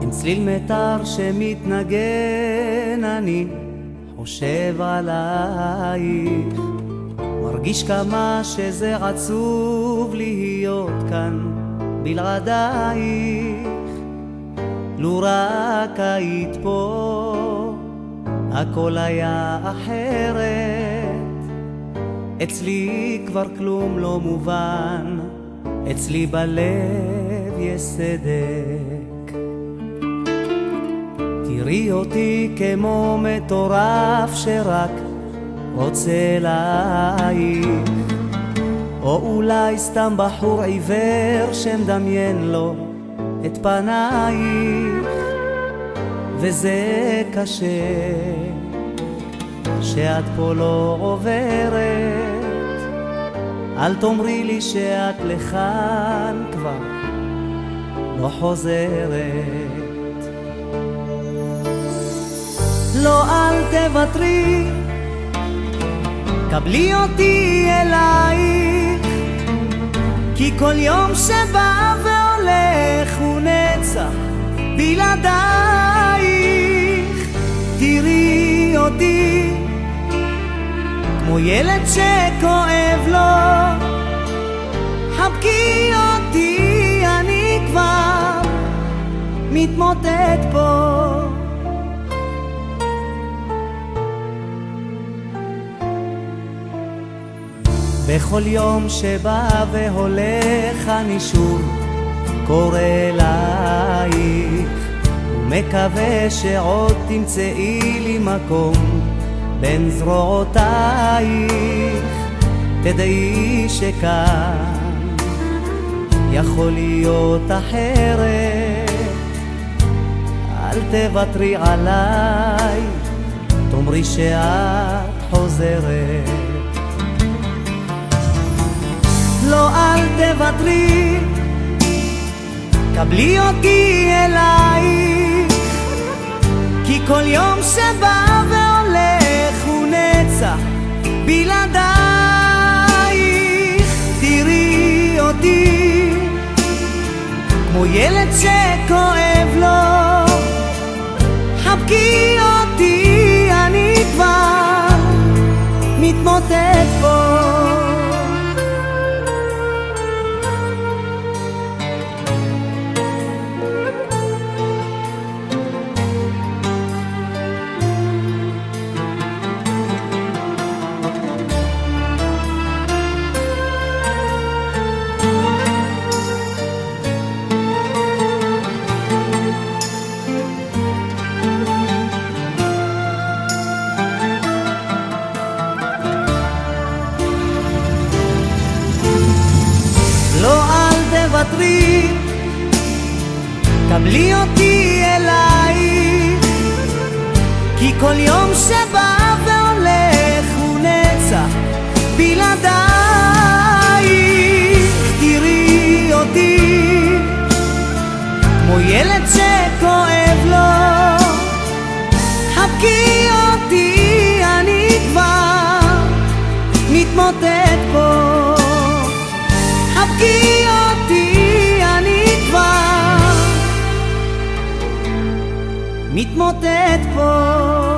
עם צליל מיתר שמתנגן אני חושב עלייך, מרגיש כמה שזה עצוב להיות כאן בלעדייך. לו רק היית פה הכל היה אחרת, אצלי כבר כלום לא מובן, אצלי בלב יש סדק. תראי אותי כמו מטורף שרק רוצה להעיך, או אולי סתם בחור עיוור שמדמיין לו את פנייך. וזה קשה שאת פה לא עוברת, אל תאמרי לי שאת לכאן כבר לא חוזרת. לא, אל תוותרי, קבלי אותי אלייך, כי כל יום שבא והולך הוא נצח בלעדייך. תראי אותי כמו ילד שכואב לו, חבקי אותי, אני כבר מתמוטט פה. בכל יום שבא והולך אני שוב קורא אלייך, ומקווה שעוד תמצאי לי מקום בין זרועותייך. תדעי שכאן יכול להיות אחרת, אל תוותרי עליי, תאמרי שאת חוזרת. לא, אל תוותרי, קבלי אותי אלייך, כי כל יום שבא והולך הוא נצח בלעדייך. תראי אותי כמו ילד שכואב לו, חבקי אותי, אני כבר מתמוטט פה. לא, אל תוותרי, קבלי אותי אלייך, כי כל יום שבא והולך הוא נצח בלעדייך. תראי אותי כמו ילד שכואב לו, חבקי אותי, אני כבר מתמוטט פה. חבקי אותי, אני כבר מתמוטט פה.